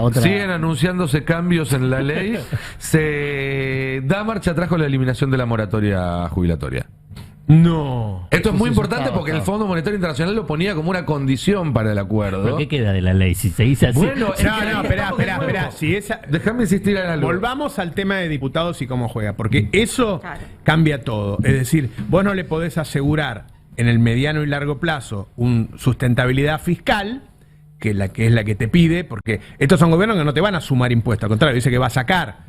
otra. Siguen anunciándose cambios en la ley. Se da marcha atrás con la eliminación de la moratoria jubilatoria. No. Esto es muy Sí, importante está, porque el está. Fondo Monetario Internacional lo ponía como una condición para el acuerdo. ¿Pero qué queda de la ley? Si se dice así. Bueno, es que ahí No, estamos de nuevo. espera. Si esa... Déjame insistir en algo. Volvamos al tema de diputados y cómo juega, porque eso Claro. cambia todo. Es decir, vos no le podés asegurar en el mediano y largo plazo una sustentabilidad fiscal, que es la que te pide, porque estos son gobiernos que no te van a sumar impuestos, al contrario, dice que va a sacar.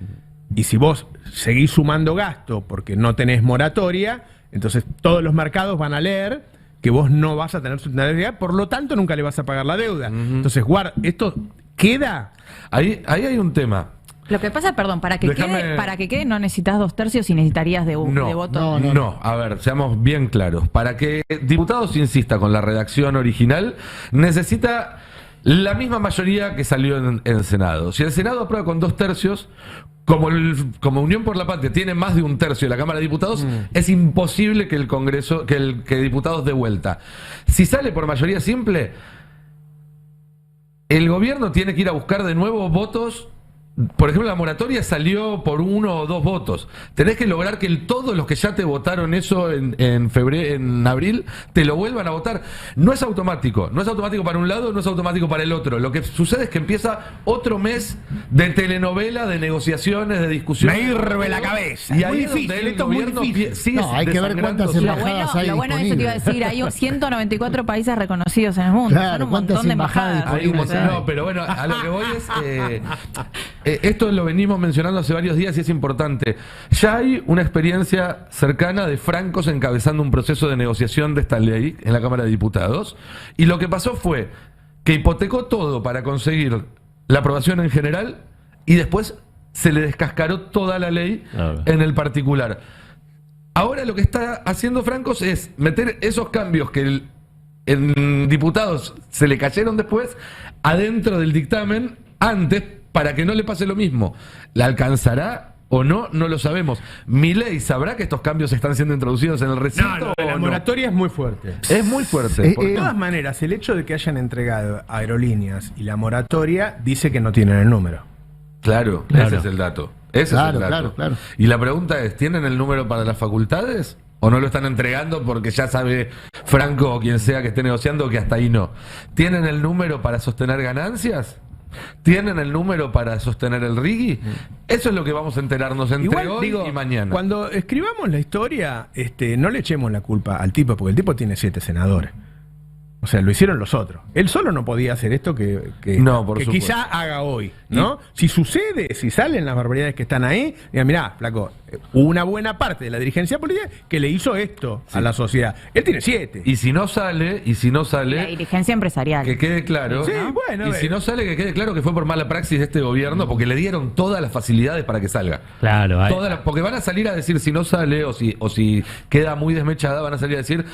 Y si vos seguís sumando gasto porque no tenés moratoria, entonces todos los mercados van a leer que vos no vas a tener sustentabilidad, por lo tanto nunca le vas a pagar la deuda. Entonces, esto queda... Ahí hay un tema. Lo que pasa, perdón, para que Déjame- quede no necesitas 2/3 y necesitarías de voto. No, a ver, seamos bien claros. Para que diputados insista con la redacción original, necesita la misma mayoría que salió en Senado. Si el Senado aprueba con 2/3, como Unión por la Patria tiene más de 1/3 de la Cámara de Diputados, es imposible que el Congreso, que diputados dé vuelta. Si sale por mayoría simple, el gobierno tiene que ir a buscar de nuevo votos. Por ejemplo, la moratoria salió por 1 o 2 votos. Tenés que lograr que todos los que ya te votaron eso en abril, te lo vuelvan a votar. No es automático. No es automático para un lado, no es automático para el otro. Lo que sucede es que empieza otro mes de telenovela, de negociaciones, de discusiones. Me hierve la cabeza. Y Es ahí muy es donde difícil, el esto es muy gobierno difícil. sigue No, hay que ver cuántas desangrándose. embajadas hay Lo bueno de eso te iba a decir, hay 194 países reconocidos en el mundo. Claro, Son un ¿cuántas montón de embajadas embajadas. Hay un montón, Sí. no, pero bueno, a lo que voy es... esto lo venimos mencionando hace varios días y es importante. Ya hay una experiencia cercana de francos encabezando un proceso de negociación de esta ley en la Cámara de Diputados. Y lo que pasó fue que hipotecó todo para conseguir la aprobación en general y después se le descascaró toda la ley Claro. en el particular. Ahora lo que está haciendo Francos es meter esos cambios que en diputados se le cayeron después adentro del dictamen antes para que no le pase lo mismo. ¿La alcanzará o no? No lo sabemos. ¿Milei sabrá que estos cambios están siendo introducidos en el recinto? La o no? moratoria es muy fuerte. Es muy fuerte. De todas maneras, el hecho de que hayan entregado aerolíneas y la moratoria dice que no tienen el número. Claro, Claro. ese es el dato. Ese Claro, es el dato. claro. Y la pregunta es, ¿tienen el número para las facultades? ¿O no lo están entregando porque ya sabe Franco o quien sea que esté negociando que hasta ahí no? ¿Tienen el número para sostener ganancias? ¿Tienen el número para sostener el RIGI? Eso es lo que vamos a enterarnos entre hoy y mañana. Cuando escribamos la historia, no le echemos la culpa al tipo, porque el tipo tiene 7 senadores. O sea, lo hicieron los otros. Él solo no podía hacer esto que No, por supuesto. quizá haga hoy, ¿no? Si sucede, si salen las barbaridades que están ahí, diga, mirá, flaco, hubo una buena parte de la dirigencia política que le hizo esto a la sociedad. Él tiene 7. Y si no sale, La dirigencia empresarial. que quede claro. Sí, bueno, y si no sale, que quede claro que fue por mala praxis de este gobierno, porque le dieron todas las facilidades para que salga. Claro, hay- Porque van a salir a decir si no sale o si queda muy desmechada, van a salir a decir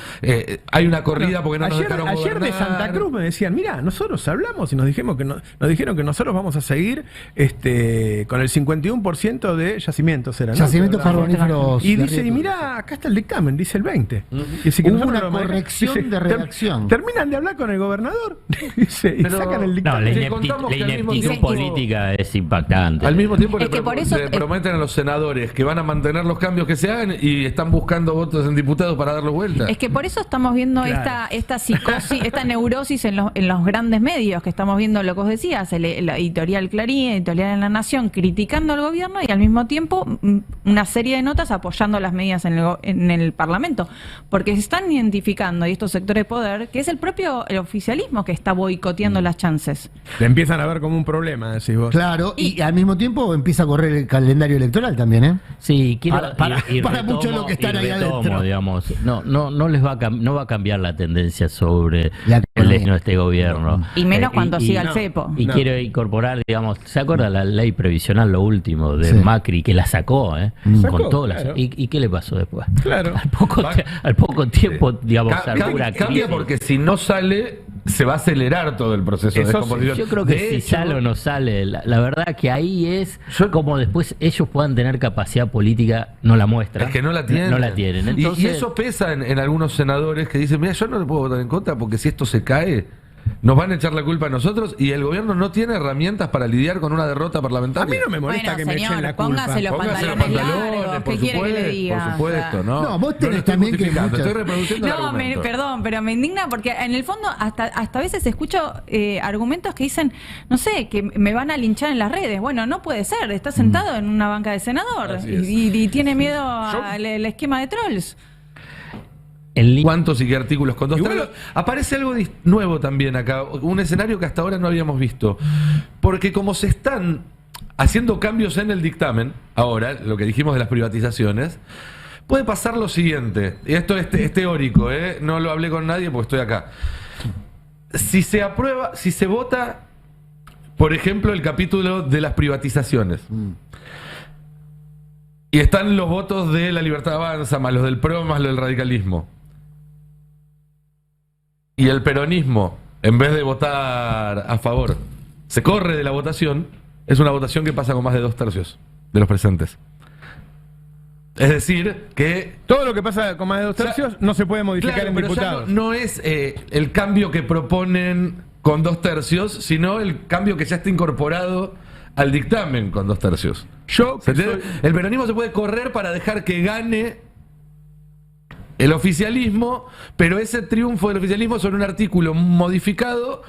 hay una corrida porque no nos dejaron ayer de gobernar. Santa Cruz me decían, mira, nosotros hablamos y nos dijeron que nosotros vamos a seguir con el 51% de yacimientos, ¿no? Yacimientos carboníferos. Y de dice, y riesgo. mira, acá está el dictamen, dice el 20. Dice que Hubo nosotros una lo manejamos. corrección de redacción. Terminan de hablar con el gobernador dice, y Pero- sacan el No, dictamen. la Sí, contamos que al mismo ineptitud tiempo- política es impactante. Al mismo tiempo Es que por eso- le prometen a los senadores que van a mantener los cambios que se hagan y están buscando votos en diputados para darlos vuelta. Es que por eso estamos viendo Claro. esta psicosis, esta neurosis en los grandes medios, que estamos viendo lo que vos decías, la editorial Clarín, editorial en La Nación, criticando al gobierno y al mismo tiempo una serie de notas apoyando las medidas en el Parlamento, porque se están identificando, y estos sectores de poder, que es el oficialismo que está boicoteando las chances. Le empiezan a ver como un problema, decís vos. Claro, y al mismo tiempo empieza a correr el calendario electoral también, ¿eh? Sí, quiero Para muchos de los que están ahí adentro. Digamos, no les va no va a cambiar la tendencia sobre La el economía. destino de este gobierno. Y menos cuando siga el no. cepo. Y No. quiero incorporar, digamos, ¿se acuerda la ley previsional, lo último, de Sí. Macri, que la sacó, Sacó, con todas claro. ¿Y qué le pasó después? Claro. Al poco tiempo, digamos, Cambia porque si no sale, se va a acelerar todo el proceso de Eso sí. descomposición. Yo creo que De si hecho, sale o no sale, la verdad que ahí es Yo- como después ellos puedan tener capacidad política, no la muestran. Es que no la tienen. No la tienen. Y Entonces, eso pesa en algunos senadores que dicen, mira, yo no le puedo votar en contra porque si esto se cae, nos van a echar la culpa a nosotros y el gobierno no tiene herramientas para lidiar con una derrota A parlamentaria. mí no me molesta que me echen la culpa. Póngase los pantalones largos, ¿qué quiere que le diga? por supuesto, ¿no? No, vos tenés lo estoy también que justificando, muchas- estoy reproduciendo el No, argumento. perdón, pero me indigna porque en el fondo hasta a veces escucho argumentos que dicen, no sé, que me van a linchar en las redes. Bueno, no puede ser, está sentado en una banca de senador Así es. y tiene miedo al esquema de trolls. ¿Cuántos y qué artículos con dos Igual- tragos? Aparece algo nuevo también acá, un escenario que hasta ahora no habíamos visto. Porque como se están haciendo cambios en el dictamen, ahora, lo que dijimos de las privatizaciones, puede pasar lo siguiente, y esto es teórico, no lo hablé con nadie porque estoy acá. Si se aprueba, si se vota, por ejemplo, el capítulo de las privatizaciones, y están los votos de La Libertad Avanza, más los del PRO, más los del radicalismo, y el peronismo, en vez de votar a favor, se corre de la votación, es una votación que pasa con más de 2/3 de los presentes. Es decir, que Todo lo que pasa con más de 2/3 no se puede modificar claro, en pero ya diputados. no es el cambio que proponen con 2/3, sino el cambio que ya está incorporado al dictamen con 2/3. Yo, ¿Se que entiende? soy- El peronismo se puede correr para dejar que gane el oficialismo, pero ese triunfo del oficialismo sobre un artículo modificado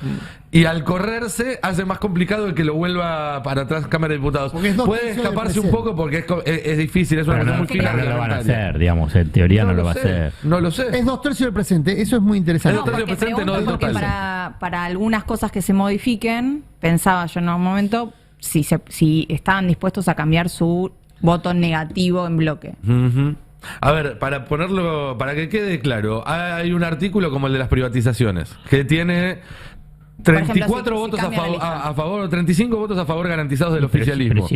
y al correrse hace más complicado el que lo vuelva para atrás Cámara de Diputados. Porque es 2/3 Puede del escaparse un presente. poco porque es difícil, es una Pero cosa muy fina no lo van a reglamentaria. hacer, digamos, en teoría no lo va a sé, hacer. No lo sé. Es 2/3 del presente, eso es muy interesante. Es 2/3 porque presente, no pregunto del porque total. para algunas cosas que se modifiquen, pensaba yo en un momento si estaban dispuestos a cambiar su voto negativo en bloque. Ujú. A ver, para ponerlo, para que quede claro, hay un artículo como el de las privatizaciones, que tiene 34 si votos cambia la lista. a favor, 35 votos a favor garantizados del Pero oficialismo.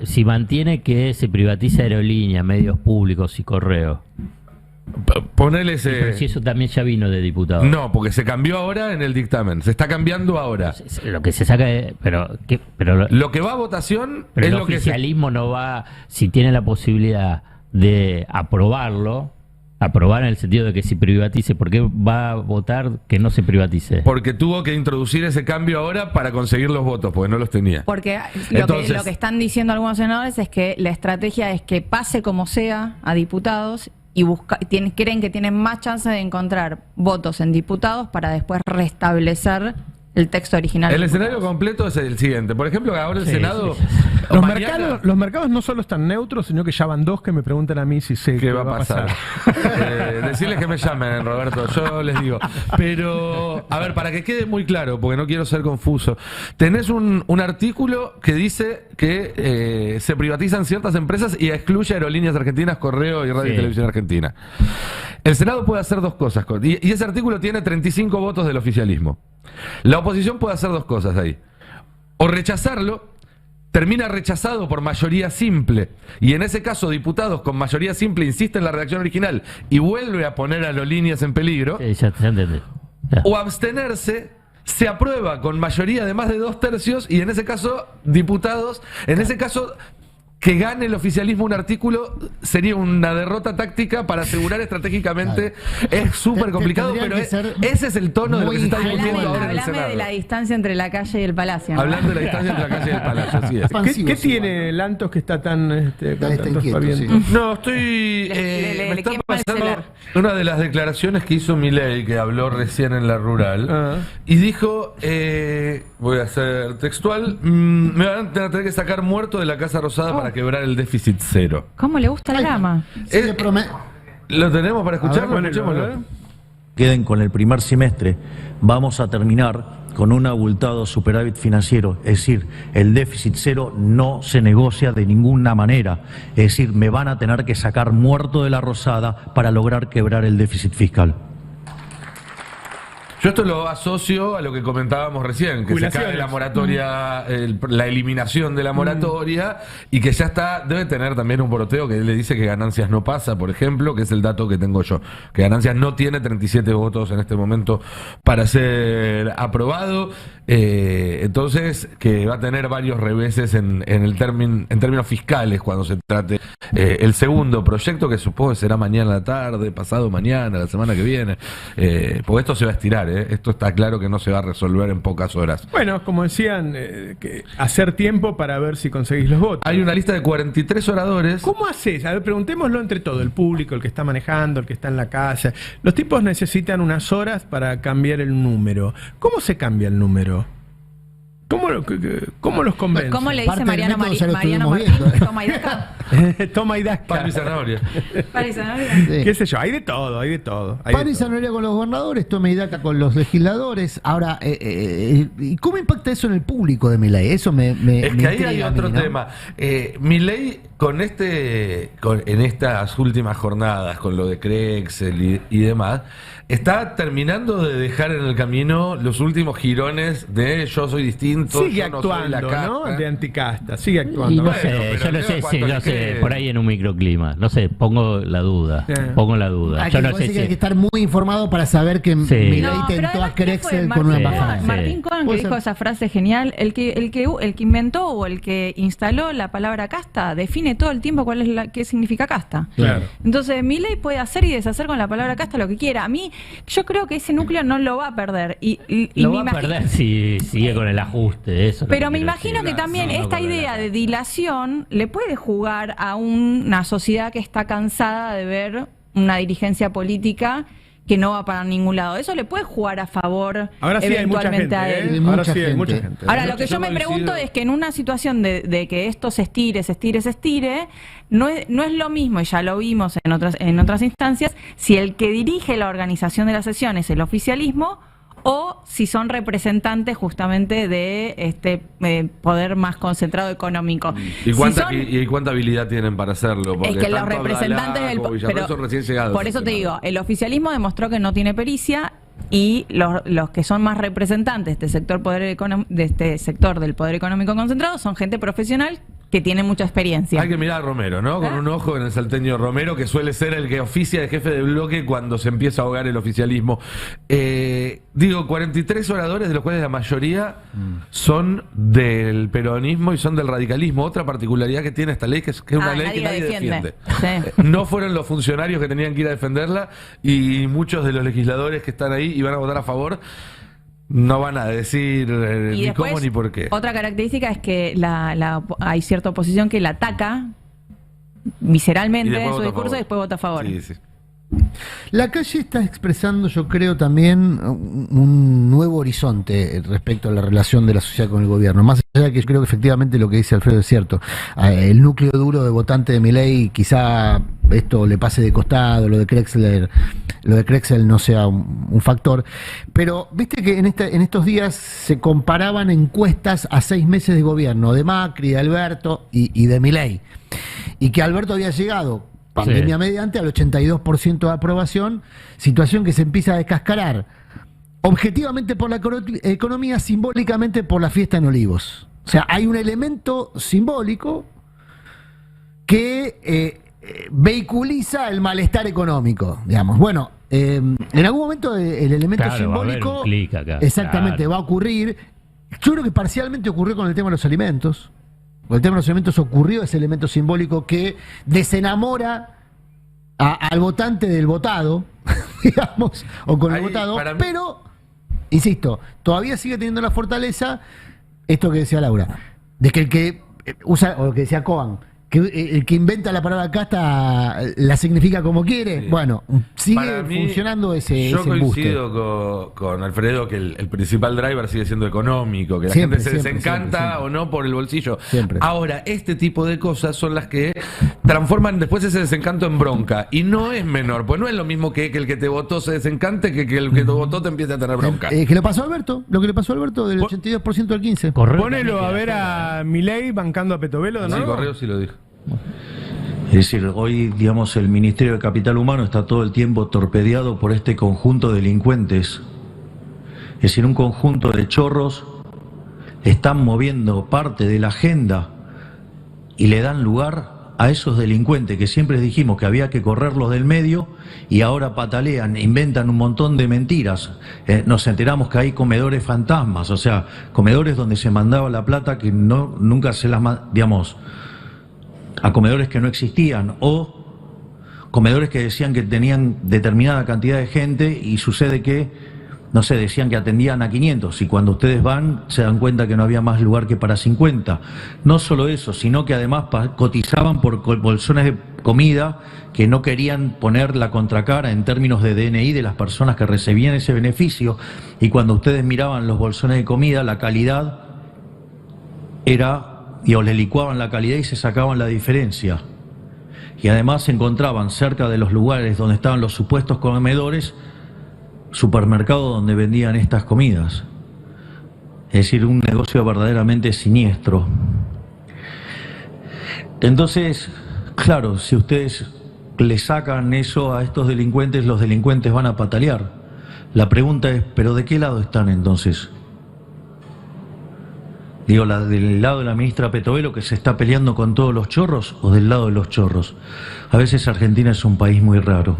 si mantiene que se privatiza aerolínea, medios públicos y correo. Ponele Pero si ese... eso también ya vino de diputado. No, porque se cambió ahora en el dictamen, se está cambiando ahora. Lo que se saca de, pero Lo que va a votación Pero es el lo que se... oficialismo no va, si tiene la posibilidad de aprobarlo, aprobar en el sentido de que se privatice, ¿por qué va a votar que no se privatice? Porque tuvo que introducir ese cambio ahora para conseguir los votos, porque no los tenía. Porque Entonces- lo que están diciendo algunos senadores es que la estrategia es que pase como sea a diputados y creen que tienen más chance de encontrar votos en diputados para después restablecer el texto original. El de escenario diputados. completo es el siguiente. Por ejemplo, ahora el Sí, Senado... sí, Los mañana- mercados no solo están neutros, sino que ya van dos que me preguntan a mí si sé ¿Qué va a pasar? pasar. Decirles que me llamen, Roberto, yo les digo. Pero, a ver, para que quede muy claro, porque no quiero ser confuso, tenés un artículo que dice que se privatizan ciertas empresas y excluye Aerolíneas Argentinas, Correo y Radio y Sí. Televisión Argentina. El Senado puede hacer dos cosas, y ese artículo tiene 35 votos del oficialismo. La oposición puede hacer dos cosas ahí. O rechazarlo, termina rechazado por mayoría simple, y en ese caso diputados con mayoría simple insisten en la redacción original y vuelve a poner a Aerolíneas en peligro, Sí, ya entendí. Ya. o abstenerse, se aprueba con mayoría de más de 2/3 y en ese caso diputados, en ese caso que gane el oficialismo un artículo sería una derrota táctica para asegurar estratégicamente. Es súper complicado, Tendría pero que ser ese es el tono de lo que se está muy discutiendo ingenuo. ahora en el Hablame Senado. de la distancia entre la calle y el palacio. ¿no? Hablando de la distancia entre la calle y el palacio, así es. ¿Qué Expansivos tiene igual, Lantos que está tan, Está tan inquieto, raspaviento? sí. No, estoy. Le me está quema el pasando celular. una de las declaraciones que hizo Milei, que habló recién en la rural, Ah. y dijo: voy a hacer textual, me van a tener que sacar muerto de la Casa Rosada para quebrar el déficit cero. ¿Cómo le gusta la gama? Sí, le prome- ¿Lo tenemos para escucharlo? ponelo, Escuchémoslo. a ver. Queden con el primer semestre, vamos a terminar con un abultado superávit financiero, es decir, el déficit cero no se negocia de ninguna manera, es decir, me van a tener que sacar muerto de la Rosada para lograr quebrar el déficit fiscal. Yo esto lo asocio a lo que comentábamos recién, que se Jubilaciones. cae la moratoria, la eliminación de la moratoria, y que ya está, debe tener también un poroteo que le dice que ganancias no pasa, por ejemplo, que es el dato que tengo yo, que ganancias no tiene 37 votos en este momento para ser aprobado, entonces que va a tener varios reveses en términos fiscales cuando se trate el segundo proyecto, que supongo que será mañana a la tarde, pasado mañana, la semana que viene, porque esto se va a estirar. Esto está claro que no se va a resolver en pocas horas. Bueno, como decían, que hacer tiempo para ver si conseguís los votos. Hay una lista de 43 oradores. ¿Cómo haces? A ver, preguntémoslo entre todo, el público, el que está manejando, el que está en la casa. Los tipos necesitan unas horas para cambiar el número. ¿Cómo se cambia el número? ¿Cómo los convence? ¿Cómo le Parte dice del Mariano, método ya lo Mariano estuvimos Martín? viendo. Toma y daca. Toma y daca. Pan y zanahoria. Para y zanahoria. Sí. ¿Qué sé yo? Hay de todo, hay de todo. hay Pan de y todo. zanahoria con los gobernadores, toma y daca con los legisladores. Ahora, ¿y cómo impacta eso en el público de Milei? Eso me Es que ahí intriga hay a mí, otro ¿no? tema. Milei, en estas últimas jornadas, con lo de Crexel y demás, está terminando de dejar en el camino los últimos girones de yo soy distinto, Sigue yo no soy la actuando, ¿no? casta. De anticasta, sigue Y actuando. no Bueno, sé, pero yo no el sé, tema sí, cuánto no le sé, quede. por ahí en un microclima. No sé, pongo la duda. Pongo la duda. Hay Yo que, no parece sé que hay que si. estar muy informado para saber que Sí. Milei No, pero tentó a además, ¿quién fue? Crexel con una Martín embajada. Cohen, Martín Cohen, que Puede dijo ser. esa frase genial, el que inventó o el que instaló la palabra casta define todo el tiempo qué significa casta. Claro. Entonces, Milei puede hacer y deshacer con la palabra casta lo que quiera. A mí, yo creo que ese núcleo no lo va a perder. Y Lo me va a imagino- perder si sigue con el ajuste. Eso es lo Pero que me quiero imagino decir. que también No, no esta con lo idea la- de dilación le puede jugar a una sociedad que está cansada de ver una dirigencia política que no va para ningún lado. Eso le puede jugar a favor Ahora sí hay mucha eventualmente gente. a él. Hay Ahora mucha sí hay mucha gente. gente. Ahora, lo que yo me coincido. pregunto es que en una situación de que esto se estire, no es lo mismo, y ya lo vimos en otras instancias, si el que dirige la organización de la sesión es el oficialismo o si son representantes justamente de este poder más concentrado económico. ¿Y cuánta, Si son- y cuánta habilidad tienen para hacerlo? Porque es que los tanto representantes Abdalá del como Villarroel son recién llegados. por eso te digo, el oficialismo demostró que no tiene pericia y los que son más representantes de este sector del poder económico concentrado son gente profesional que tiene mucha experiencia. Hay que mirar a Romero, ¿no? Con un ojo en el salteño Romero, que suele ser el que oficia de jefe de bloque cuando se empieza a ahogar el oficialismo. 43 oradores, de los cuales la mayoría son del peronismo y son del radicalismo. Otra particularidad que tiene esta ley, que es una ley que nadie la nadie defiende. defiende. Sí. No fueron los funcionarios que tenían que ir a defenderla y muchos de los legisladores que están ahí y van a votar a favor no van a decir Y ni después, cómo ni por qué. otra característica es que hay cierta oposición que la ataca visceralmente Y después en su vota a discurso favor. y después vota a favor. Sí, sí. La calle está expresando, yo creo, también un nuevo horizonte respecto a la relación de la sociedad con el gobierno. Más allá de que yo creo que efectivamente lo que dice Alfredo es cierto. El núcleo duro de votante de Milei, quizá esto le pase de costado, lo de Crexel no sea un factor. Pero viste que en estos días se comparaban encuestas a 6 meses de gobierno, de Macri, de Alberto y de Milei. Y que Alberto había llegado, pandemia mediante, al 82% de aprobación, situación que se empieza a descascarar objetivamente por la economía, simbólicamente por la fiesta en Olivos. O sea, hay un elemento simbólico que vehiculiza el malestar económico, digamos. Bueno, en algún momento el elemento Claro, va a haber simbólico un clic acá, exactamente claro. va a ocurrir. Yo creo que parcialmente ocurrió con el tema de los alimentos. Con el tema de los alimentos ocurrió ese elemento simbólico que desenamora al votante del votado, digamos, o con el Ahí, votado, para mí- pero, insisto, todavía sigue teniendo la fortaleza, esto que decía Laura, de que el que usa, o lo que decía Coan, que el que inventa la palabra casta la significa como quiere. Sí. Bueno, sigue Para mí, funcionando ese yo embuste. coincido con Alfredo que el principal driver sigue siendo económico, que la Siempre, gente se siempre, desencanta siempre. o no por el bolsillo. Siempre. Ahora, este tipo de cosas son las que transforman después ese desencanto en bronca. Y no es menor, pues no es lo mismo que el que te votó se desencante que el que te votó te empiece a tener bronca. Que le pasó a Alberto, lo que le pasó a Alberto del 82% al 15%. Correcto. Ponelo a ver a Milei bancando a Petovelo de Sí, nuevo. Correo sí lo dijo. Es decir, hoy, digamos, el Ministerio de Capital Humano está todo el tiempo torpedeado por este conjunto de delincuentes. Es decir, un conjunto de chorros están moviendo parte de la agenda y le dan lugar a esos delincuentes que siempre dijimos que había que correrlos del medio y ahora patalean, inventan un montón de mentiras. Nos enteramos que hay comedores fantasmas, o sea, comedores donde se mandaba la plata que nunca se las, digamos, a comedores que no existían, o comedores que decían que tenían determinada cantidad de gente y sucede que no sé, decían que atendían a 500 y cuando ustedes van se dan cuenta que no había más lugar que para 50. No solo eso, sino que además cotizaban por bolsones de comida que no querían poner la contracara en términos de DNI de las personas que recibían ese beneficio, y cuando ustedes miraban los bolsones de comida, la calidad era, o le licuaban la calidad y se sacaban la diferencia. Y además se encontraban cerca de los lugares donde estaban los supuestos comedores, supermercados donde vendían estas comidas. Es decir, un negocio verdaderamente siniestro. Entonces, claro, si ustedes le sacan eso a estos delincuentes, los delincuentes van a patalear. La pregunta es, ¿pero de qué lado están entonces? Digo, ¿del lado de la ministra Petovelo que se está peleando con todos los chorros o del lado de los chorros? A veces Argentina es un país muy raro.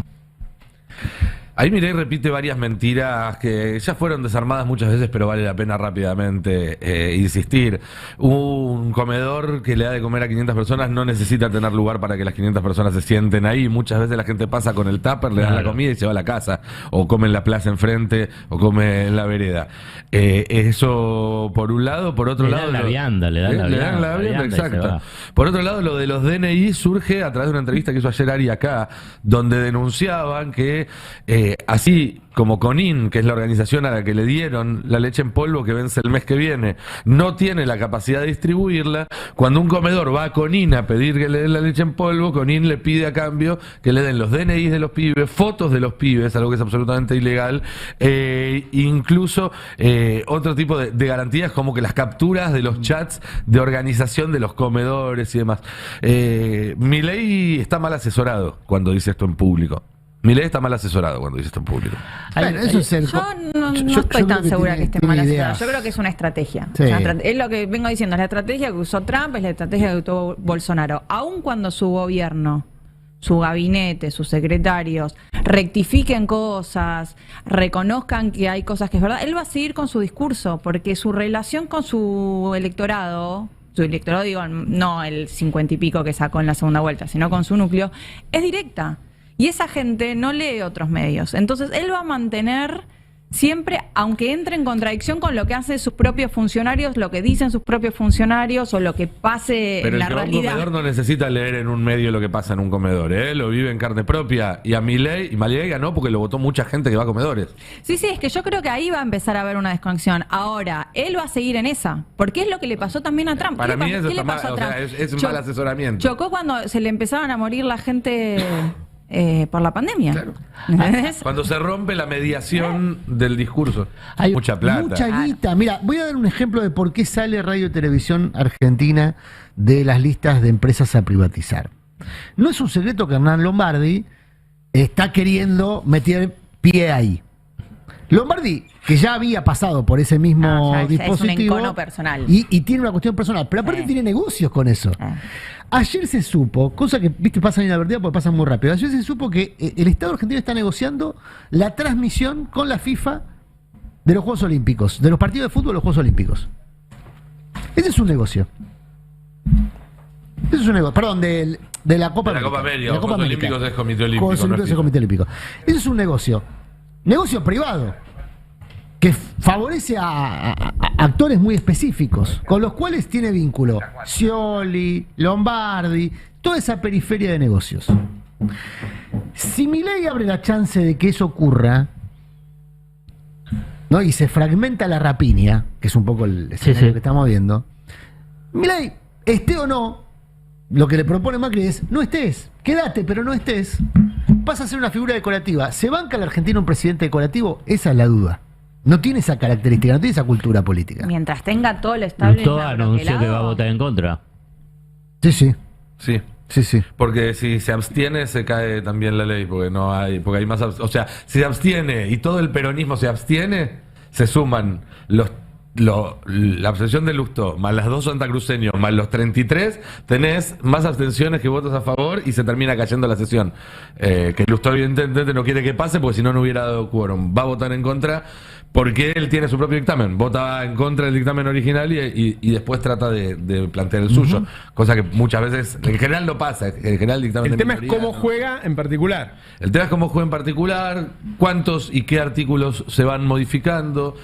Ahí Milei repite varias mentiras que ya fueron desarmadas muchas veces, pero vale la pena rápidamente insistir. Un comedor que le da de comer a 500 personas no necesita tener lugar para que las 500 personas se sienten ahí. Muchas veces la gente pasa con el tupper, le dan la comida y se va a la casa. O come en la plaza enfrente, o come en la vereda. Eso por un lado. Por otro lado... Le dan la vianda, exacto. Por otro lado, lo de los DNI surge a través de una entrevista que hizo ayer Ari acá, donde denunciaban que... así como Conin, que es la organización a la que le dieron la leche en polvo que vence el mes que viene, no tiene la capacidad de distribuirla, cuando un comedor va a Conin a pedir que le den la leche en polvo, Conin le pide a cambio que le den los DNI de los pibes, fotos de los pibes, algo que es absolutamente ilegal, incluso otro tipo de garantías como que las capturas de los chats de organización de los comedores y demás. Milei está mal asesorado cuando dice esto en público. Milei está mal asesorado cuando dice esto en público. Bueno, eso es yo no estoy tan segura que esté mal asesorado. Yo creo que es una estrategia. Sí. Es lo que vengo diciendo, es la estrategia que usó Trump, es la estrategia que usó Bolsonaro. Aun cuando su gobierno, su gabinete, sus secretarios rectifiquen cosas, reconozcan que hay cosas que es verdad, él va a seguir con su discurso, porque su relación con su electorado digo, no el 50 y pico que sacó en la segunda vuelta, sino con su núcleo, es directa. Y esa gente no lee otros medios. Entonces, él va a mantener siempre, aunque entre en contradicción con lo que hacen sus propios funcionarios, lo que dicen sus propios funcionarios o lo que pase en la realidad. Pero el comedor no necesita leer en un medio lo que pasa en un comedor, ¿eh? Lo vive en carne propia. Y a Milei ganó porque lo votó mucha gente que va a comedores. Sí, es que yo creo que ahí va a empezar a haber una desconexión. Ahora, él va a seguir en esa, porque es lo que le pasó también a Trump. Para mí eso está mal, o sea, es un mal asesoramiento. Chocó cuando se le empezaron a morir la gente... por la pandemia. Claro. Cuando se rompe la mediación del discurso. Hay mucha plata. Mucha guita. Mira, voy a dar un ejemplo de por qué sale Radio y Televisión Argentina de las listas de empresas a privatizar. No es un secreto que Hernán Lombardi está queriendo meter pie ahí. Lombardi, que ya había pasado por ese mismo dispositivo, es un encono personal. Y tiene una cuestión personal, pero aparte tiene negocios con eso. Ayer se supo, cosa que viste pasa inadvertida porque pasa muy rápido, ayer se supo que el Estado argentino está negociando la transmisión con la FIFA de los Juegos Olímpicos, de los partidos de fútbol de los Juegos Olímpicos. Ese es un negocio. Ese es un negocio, perdón, de la Copa América. Los Juegos Olímpicos es Comité Olímpico. Juegos Olímpicos es Comité Olímpico. Ese es un negocio. Negocio privado que favorece a actores muy específicos, con los cuales tiene vínculo Scioli, Lombardi, toda esa periferia de negocios. Si Milei abre la chance de que eso ocurra, ¿no? Y se fragmenta la rapiña, que es un poco el escenario que estamos viendo, Milei, esté o no, lo que le propone Macri es, no estés, quédate, pero no estés, pasa a ser una figura decorativa. ¿Se banca la Argentina un presidente decorativo? Esa es la duda. No tiene esa característica, no tiene esa cultura política. Mientras tenga todo el establishment. Todo anunció que va a votar en contra. Sí. Porque si se abstiene se cae también la ley, porque hay más, o sea, si se abstiene y todo el peronismo se abstiene, se suman la abstención de Lustó, más las dos santacruceños, más los 33, tenés más abstenciones que votos a favor y se termina cayendo la sesión. Que Lustó evidentemente no quiere que pase porque si no, no hubiera dado quórum. Va a votar en contra, Porque él tiene su propio dictamen, vota en contra del dictamen original y después trata de plantear el suyo, cosa que muchas veces, en general no pasa, en general el dictamen El de tema es minoría, cómo ¿no? juega en particular. El tema es cómo juega en particular, cuántos y qué artículos se van modificando.